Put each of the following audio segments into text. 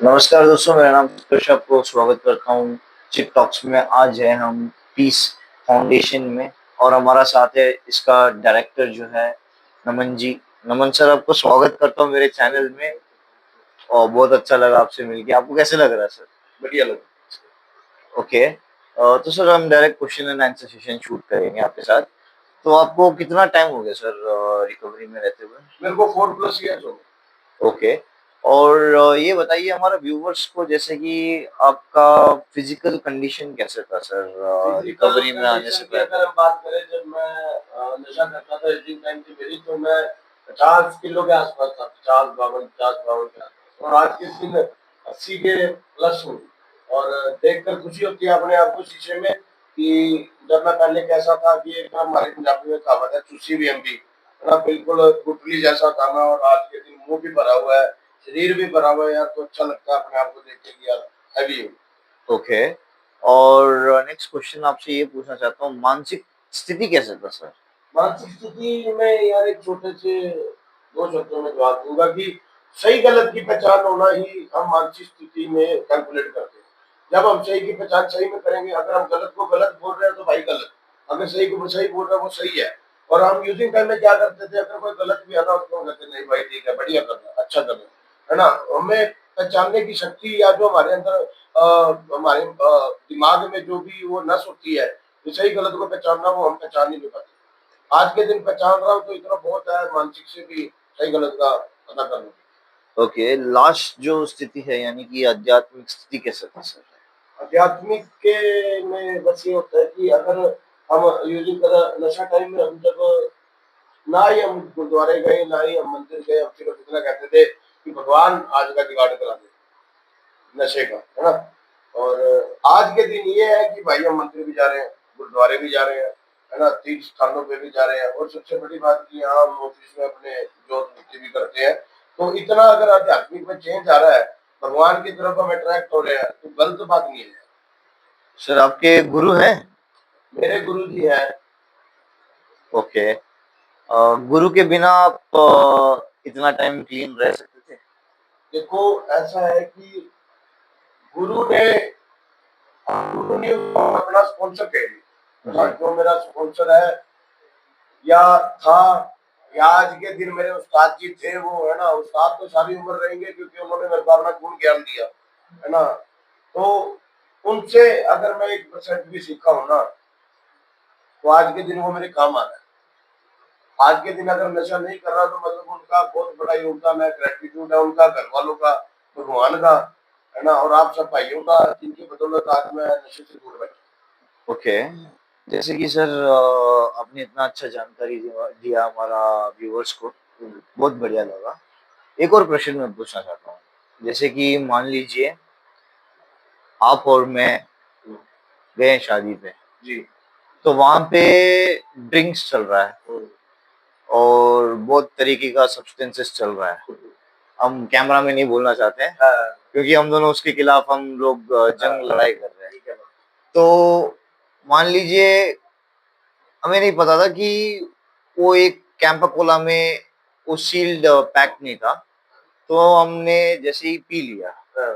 नमस्कार दोस्तों, मेरा नाम कृष आपको स्वागत करता हूँ चिक टॉक्स में। आज है हम पीस फाउंडेशन में और हमारा साथ है इसका डायरेक्टर जो है नमन जी। नमन सर, आपको स्वागत करता हूँ मेरे चैनल में और बहुत अच्छा लगा आपसे मिलके। आपको कैसे लग रहा है सर? बढ़िया लगा। ओके। तो सर हम direct question and answer session shoot करेंगे आपके साथ। तो आपको कितना टाइम हो गया सर रिकवरी में रहते हुए? मेरे को 4+ ईयर्स हो गए। ओके। और ये बताइए हमारे व्यूवर्स को, जैसे कि आपका फिजिकल कंडीशन कैसे था सर फिजिकल रिकवरी में आने से कंडीशन की पहले? अगर हम बात करें, जब मैं नशा करता था एजिंग टाइम की मेरी, तो मैं 50 किलो के आसपास था। 50-52 के आसपास, और आज के दिन 80 के प्लस हूँ। और देखकर खुशी होती है अपने आप को शीशे में कि जब मैं पहले कैसा था, कि एक हमारे पंजाबी में कहावत है, चूसी भी हम भी, है ना, बिल्कुल गुठली जैसा था मैं। और आज के दिन मुंह भी भरा हुआ है, शरीर भी भरा हुआ है यार, तो अच्छा लगता है अपने आप को देख के कि यार हैवी हूँ। ओके। और नेक्स्ट क्वेश्चन आपसे ये पूछना चाहता हूँ, मानसिक स्थिति कैसे था सर? मानसिक स्थिति में यार एक छोटे से 2 शब्दों में जवाब दूंगा कि सही गलत की पहचान होना ही हम मानसिक स्थिति में कैलकुलेट करते हैं। जब हम सही की पहचान सही में करेंगे, अगर हम गलत को गलत बोल रहे हैं तो भाई गलत, अगर सही को सही बोल रहे हैं वो सही है। और हम यूजिंग टाइम में क्या करते थे, अगर कोई गलत भी आना उसको हम कहते नहीं भाई ठीक है, बढ़िया करना, अच्छा करना, है ना। हमें पहचानने की शक्ति, या जो हमारे अंदर हमारे दिमाग में जो भी वो नस होती है, तो सही गलत को पहचानना, वो हम पहचान ही नहीं पाते। आज के दिन पहचान रहा हूँ तो इतना बहुत है, मानसिक से भी सही गलत का पता करना। ओके, लास्ट जो स्थिति है यानी कि आध्यात्मिक स्थिति कैसे था सर? आध्यात्मिक के में बस ये होता है कि अगर हम यूजिंग कर नशा टाइम में, हम जब ना ही हम गुरुद्वारे गए, ना ही हम मंदिर गए, हम सिर्फ इतना कहते थे कि भगवान आज का जुगाड़ करा दे नशे का, है ना। और आज के दिन ये है कि भाई हम मंदिर भी जा रहे हैं, गुरुद्वारे भी जा रहे हैं, है ना, तीर्थ स्थानों पे भी जा रहे हैं, और सबसे बड़ी बात कि यहाँ हम ऑफिस में अपने जोत नीति भी करते हैं। तो इतना अगर आध्यात्मिक में चेंज आ रहा है, भगवान की तरफ हम अट्रैक्ट हो रहे हैं, तो गलत बात नहीं है। सर आपके गुरु हैं? मेरे गुरु जी हैं। ओके। गुरु के बिना आप इतना टाइम क्लीन रह सकते थे? देखो, ऐसा है कि गुरु ने गुरु ने अपना स्पॉन्सर कह दिया, जी। जो मेरा स्पॉन्सर है या था, या आज के दिन मेरे उस्ताद जी थे, वो, है ना, उस्ताद तो सारी उम्र रहेंगे क्योंकि उन्होंने मेरे को अपना गुण ज्ञान दिया, है ना। तो उनसे अगर मैं 1% भी सीखा हूं ना, तो आज के दिन वो मेरे काम आ रहा है। आज के दिन अगर नशा नहीं कर रहा, तो मतलब उनका बहुत बड़ा योगदान है, ग्रेटिट्यूड है उनका, घर वालों का, भगवान का, है ना, और आप सब भाइयों का, जिनकी बदौलत आज मैं नशे से दूर बैठा। ओके। जैसे कि सर आपने इतना अच्छा जानकारी दिया हमारा व्यूअर्स को, बहुत बढ़िया लगा। एक और प्रश्न मैं पूछना चाहता हूँ। जैसे कि मान लीजिए आप और मैं गए शादी पे, जी। तो वहां पे ड्रिंक्स चल रहा है और बहुत तरीके का सब्सटेंसेस चल रहा है। हम कैमरा में नहीं बोलना चाहते हैं हाँ, क्योंकि हम दोनों उसके खिलाफ हम लोग जंग लड़ाई कर रहे हैं। ठीक है। तो मान लीजिए हमें नहीं पता था कि वो एक कैंपा कोला में वो सील्ड पैक नहीं था, तो हमने जैसे ही पी लिया। हाँ।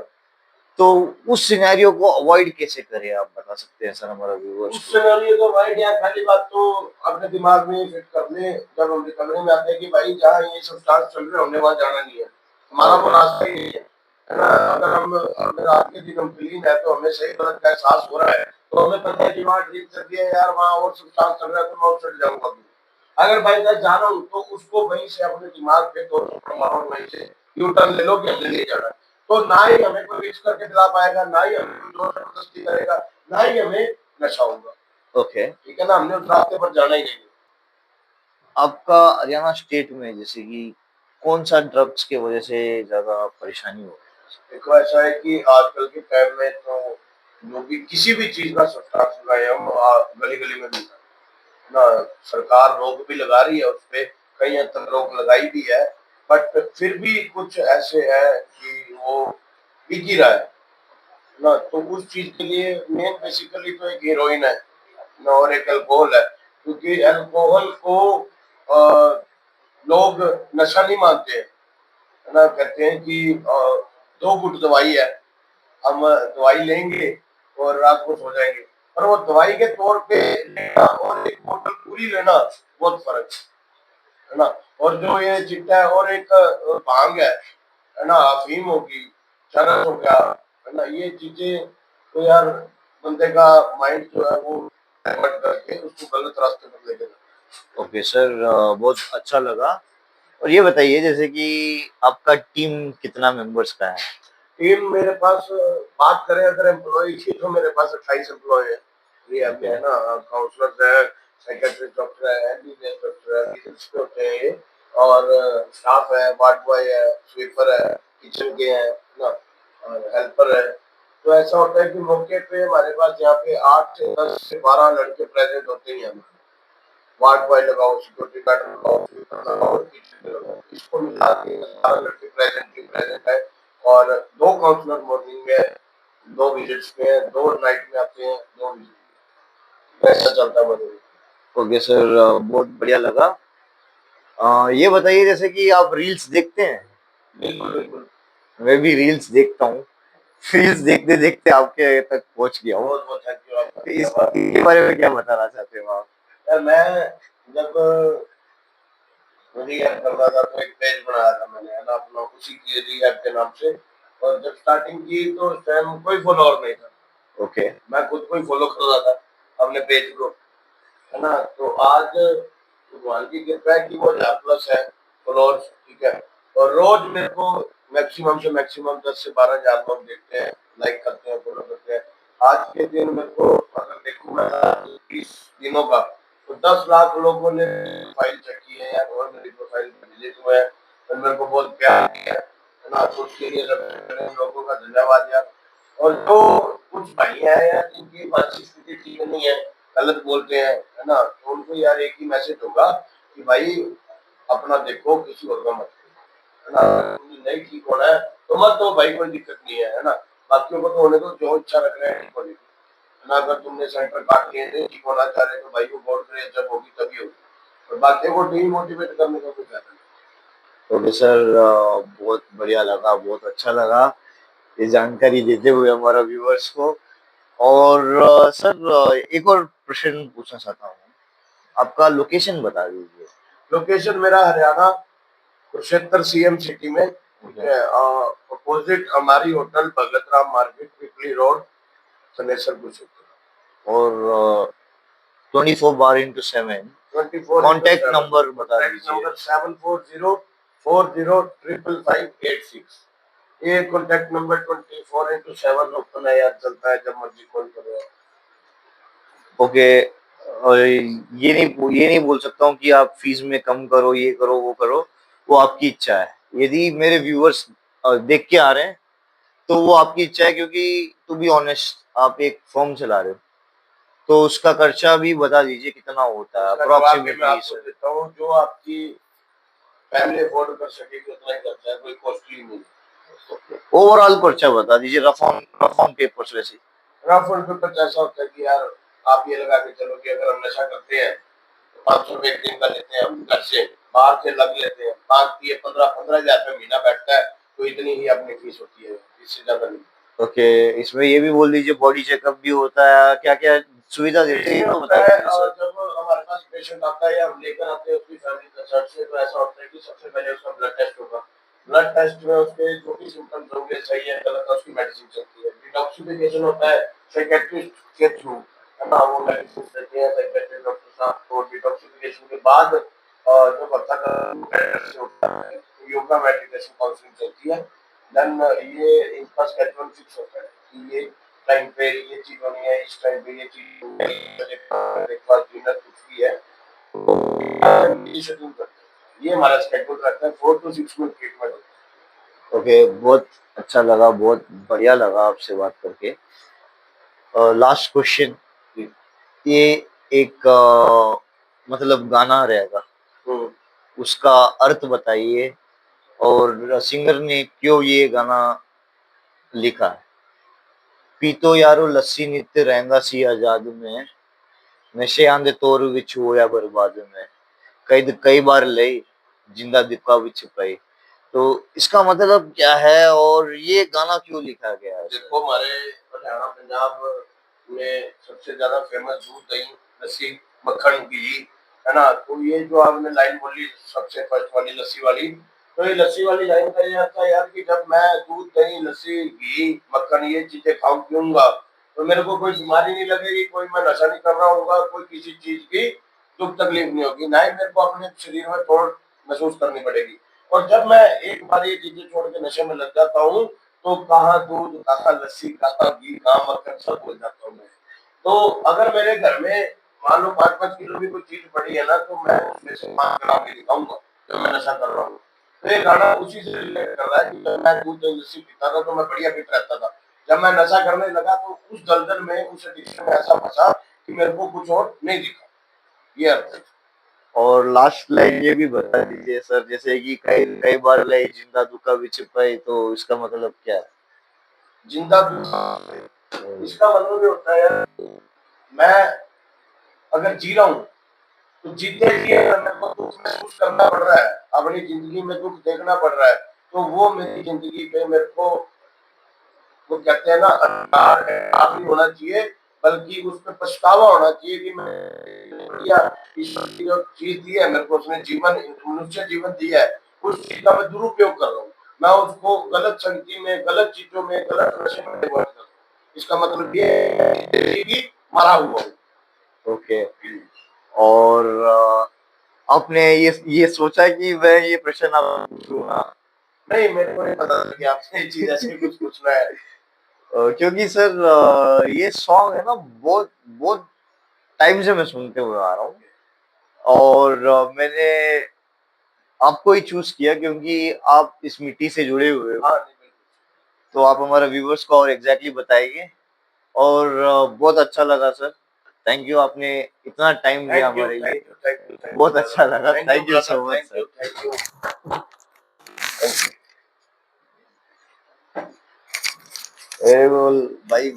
तो उस सिनेरियो को अवॉइड कैसे करें, आप बता सकते हैं सर हमारा व्यूअर्स उस को? सिनेरियो को भाई, यार पहली बात तो अपने दिमाग में फिट कर ले, जब हम रिकवरी में आते हैं, कि भाई जहाँ ये सब्सटेंस चल रहे होने वहां जाना नहीं है, हमारा वो रास्ता ही नहीं है ना। अगर हम, अगर आज के दिन हम क्लीन है, तो हमें सही गलत का एहसास हो रहा है, तो हमें पता है कि वहाँ ड्रिंक कर दिया यार, वहाँ और सब्सटेंस चल रहा है, तो मैं और चढ़ जाऊंगा भी। अगर भाई मैं जा रहा हूँ, तो उसको वहीं से अपने दिमाग पे तो वहीं से यू टर्न ले लो कि हमने नहीं जाना। तो ना ही हमें कोई रिक्स करके दिला पाएगा, ना ही हमें कोई जोर जबरदस्ती करेगा, ना ही हमें नशा होगा। ओके। ठीक है ना, हमने उस रास्ते पर जाना ही नहीं है। आपका हरियाणा स्टेट में जैसे कि कौन सा ड्रग्स की वजह से ज्यादा परेशानी हो रही देखो, ऐसा है कि आजकल के टाइम में तो जो भी किसी भी चीज का सट्टा सुनाए हम गली गली में मिलता है ना। सरकार रोक भी लगा रही है उस पे, कई हद तक रोक लगाई भी है, बट फिर भी कुछ ऐसे है कि वो बिक ही रहा है ना। तो उस चीज के लिए मेन बेसिकली तो एक हीरोइन है ना, और एक अल्कोहल है, क्योंकि अल्कोहल को लोग नशा नहीं मानते हैं, है ना। कहते हैं कि 2 घुट दवाई है, हम दवाई लेंगे और रात को सो जाएंगे, पर वो दवाई के तौर पे लेना और एक बोतल पूरी लेना बहुत फर्क है ना। और जो ये चिट्टा है और एक भांग है ना, अफीम होगी, चरस हो गया, है ना, ये चीजें तो यार बंदे का माइंड जो है वो डाइवर्ट करके उसको गलत रास्ते पर लेके जाता ओके सर, बहुत अच्छा लगा। और ये बताइए जैसे कि आपका टीम कितना मेंबर्स का है? है। टीम मेरे पास बात करें अगर एम्प्लॉय की तो मेरे पास 28 एम्प्लॉय है रिया में, ओके। है ना। काउंसलर्स है, सेक्रेटरी डॉक्टर है, एमबीबीएस डॉक्टर है, लीडर्स के होते हैं ये, और स्टाफ है, वार्ड बॉय है, स्वीपर है, किचन के हैं ना, और हेल्पर है। तो ऐसा होता है कि मौके पे हमारे पास यहाँ पे 8 से 10 से 12 लड़के प्रेजेंट होते ही हैं। वार्ड बॉय लगाओ, सिक्योरिटी गार्ड लगाओ, स्वीपर लगाओ, किचन लगाओ, इसको मिला के 12 लड़के प्रेजेंट है। और 2 काउंसलर मॉर्निंग में, 2 विजिट्स में, 2 नाइट में आते हैं, 2 विजिट में, ऐसा चलता है मतलब। ओके सर, बहुत बढ़िया लगा। ये बताइए जैसे कि आप रील्स देखते हैं? बिल्कुल बिल्कुल। मैं भी रील्स देखता हूँ। रील्स देखते देखते आपके तक पहुंच गया हूँ। बहुत बहुत थैंक यू आपका, क्या बात है। इसके बारे में क्या बताना चाहते हो आप? यार मैं जब रिहैब कर रहा था तो एक पेज बनाया था मैंने, है ना, अपना उसी की रिहैब के नाम से। और जब स्टार्टिंग की तो उस टाइम कोई फॉलोअर नहीं था, ओके। मैं खुद को ही फॉलो कर रहा था अपने पेज को, है ना। तो आज भगवान की कृपा है कि वो 1000+ है फॉलोअर्स, ठीक है। और रोज मेरे को मैक्सिमम से मैक्सिमम 10 से 12 हजार लोग देखते हैं, लाइक करते हैं, फॉलो करते हैं। आज के दिन मेरे को अगर देखूं मैं 20 दिनों का, तो 10 लाख लोगों ने प्रोफाइल चेक की है यार, और मेरी प्रोफाइल पे विजिट हुए हैं, और मेरे को बहुत प्यार किया है ना। तो उसके लिए सबसे पहले उन लोगों का धन्यवाद यार। और जो कुछ भाई हैं यार जिनकी मानसिक स्थिति ठीक नहीं है, गलत बोलते हैं, है ना, तो उनको यार एक ही मैसेज होगा कि भाई अपना देखो, किसी और का मत करो, है ना। तुमने नहीं ठीक होना है तो मत, तो भाई कोई दिक्कत नहीं है ना। बाकियों को तो होने दो, जो इच्छा रख रहे हैं ठीक होने की, है ना। अगर तुमने सेंटर काट लिए नहीं ठीक होना चाह रहे तो भाई को बोल रहे जब होगी तभी होगी, और बाकियों को डीमोटिवेट करने का कोई फायदा नहीं। ओके सर, बहुत बढ़िया लगा, बहुत अच्छा लगा ये जानकारी देते हुए हमारा व्यूअर्स को। और सर, एक और प्रश्न पूछना चाहता हूँ। आपका लोकेशन बता दीजिए। लोकेशन मेरा हरियाणा, कुरुक्षेत्र सीएम सिटी में, ठीक ओके। है। अपोजिट हमारी होटल भगत राम मार्केट, पिपली रोड, सनेसर कुरुक्षेत्र। और 24/7 24 into कॉन्टैक्ट 7, नंबर बता कॉन्टैक्ट दीजिए। नंबर 7404055586। ये कॉन्टैक्ट नंबर 24 into 7 ओपन है यार, चलता है, जब मर्जी कॉल करो। ओके। और ये नहीं बोल सकता हूँ कि आप फीस में कम करो, ये करो, वो करो। वो आपकी इच्छा है। यदि मेरे व्यूअर्स देख के आ रहे हैं तो वो आपकी इच्छा है, क्योंकि टू बी ऑनेस्ट आप एक फर्म चला रहे हो, तो उसका खर्चा भी बता दीजिए कितना होता है उसका जवाब भी मैं अप्रोक्सीमेटली आपको सर। देता हूँ, जो आपकी फैमिली अफोर्ड कर सकेगी उतना ही खर्चा है, कोई कॉस्टली नहीं। ओवरऑल खर्चा बता दीजिए, रफ ऑन पेपर्स वैसे। रफ एंड टफ ऐसा होता है कि यार आप ये लगा के चलो कि अगर हम नशा करते हैं तो 500 रुपये एक दिन का लेते हैं हम घर से, बाहर से लग लेते हैं, 5 15 15 हजार रुपये महीना बैठता है, तो इतनी ही अपनी फीस होती है, इससे ज्यादा नहीं। ओके, इसमें ये भी बोल दीजिए बॉडी चेकअप भी होता है, क्या क्या सुविधा देते हैं ये ये तो होता बता है, दीजिए और सर। जब हमारे पास पेशेंट आता है या हम लेकर आते हैं उसकी फैमिली कंसर्न से, तो ऐसा होता है कि सबसे पहले उसका ब्लड टेस्ट होगा। ब्लड टेस्ट में उसके जो भी सिम्टम्स होंगे, सही है गलत है, उसकी मेडिसिन चलती है। डिटॉक्सिफिकेशन होता है साइकेट्रिस्ट के थ्रू, है ना, वो मेडिसिन देते हैं साइकेट्रिस्ट डॉक्टर साहब को। डिटॉक्सिफिकेशन के बाद जो बच्चा का होता है, योगा मेडिटेशन काउंसलिंग चलती है। देन ये इनका स्केड्यूल फिक्स होता है कि ये टाइम पे ये चीज होनी है, इस टाइम पे ये चीज होनी है, ब्रेकफास्ट डिनर कुछ भी है, तो ये शेड्यूल करते हैं। ये हमारा स्केड्यूल रहता है, 4 to 6 मंथ ट्रीटमेंट होता ओके, बहुत अच्छा लगा, बहुत बढ़िया लगा आपसे बात करके। लास्ट क्वेश्चन, है ये एक मतलब गाना रहेगा, जी। उसका अर्थ बताइए और सिंगर ने क्यों ये गाना लिखा है। पीतो यारो लस्सी नित्य रहंगा सी आजाद में, नशे आंदे तौर विच होया बर्बाद में, कैद कई बार लई जिंदा दिक्का विच पई, तो इसका मतलब क्या है और ये गाना क्यों लिखा गया है? देखो हमारे हरियाणा पंजाब में सबसे ज्यादा फेमस दूध दही लस्सी मक्खन घी है ना। तो ये जो आपने लाइन बोली सबसे फर्स्ट वाली लस्सी वाली, तो ये लस्सी वाली लाइन का ये आता है यार कि जब मैं दूध दही लस्सी घी मक्खन ये चीजें खाऊं पीऊंगा तो मेरे को कोई बीमारी नहीं लगेगी, कोई मैं नशा नहीं कर रहा हूँ, कोई किसी चीज की दुख तकलीफ नहीं होगी, ना ही मेरे को अपने शरीर में थोड़ महसूस करनी पड़ेगी। और जब मैं एक बार ये चीजें छोड़ के नशे में लग जाता हूँ तो कहाँ दूध कहाँ लस्सी कहाँ घी कहाँ मक्खन सब भूल जाता हूँ मैं। तो अगर मेरे घर में मान लो 5-5 किलो भी कोई चीज पड़ी है ना तो मैं उसमें से 5 ग्राम ही दिखाऊंगा जब मैं नशा कर रहा हूँ। तो ये गाना उसी से रिलेट कर रहा है कि जब मैं दूध दही लस्सी पीता था तो मैं बढ़िया फिट रहता था। जब मैं नशा करने लगा तो उस दलदल में उस एडिक्शन में ऐसा फंसा कि मेरे को कुछ और नहीं दिखा। ये अर्थ है। और लास्ट लाइन ये भी बता दीजिए सर, जैसे कि कई कई बार लय जिंदा दुखा विच पाई, तो इसका मतलब क्या है? जिंदा इसका मतलब ये होता है यार मैं अगर जी रहा हूँ तो जीते जी अगर मेरे को दुख महसूस करना पड़ रहा है, अपनी जिंदगी में दुख देखना पड़ रहा है, तो वो मेरी जिंदगी पे मेरे को वो कहते हैं ना अधिकार है आप नहीं होना चाहिए, बल्कि उस पर पछतावा होना चाहिए कि मैं बढ़िया ईश्वर की जो चीज दी है मेरे को उसने जीवन मनुष्य जीवन दिया है उस चीज का मैं दुरुपयोग कर रहा हूँ। मैं उसको गलत संगति में गलत चीजों में गलत नशे में डिवर्ट कर रहा हूँ। इसका मतलब ये है कि मरा हुआ हूँ। ओके। और आपने ये सोचा कि मैं ये प्रश्न आपको पूछूंगा? नहीं मेरे को नहीं पता था कि आपसे ये चीज ऐसे कुछ पूछना है। क्योंकि सर ये सॉन्ग है ना, बहुत बहुत टाइम से मैं सुनते हुए आ रहा हूँ। और मैंने आपको ही चूज किया क्योंकि आप इस मिट्टी से जुड़े हुए हो। हाँ नहीं बिल्कुल। तो आप हमारे व्यूवर्स को और एग्जैक्टली बताएंगे। और बहुत अच्छा लगा सर। थैंक यू, आपने इतना टाइम दिया थैंक यू हमारे लिए। Thank you thank you thank बहुत यू अच्छा लगा। Thank you thank you brother so much thank sir. You thank you thank you. ए बोल भाई।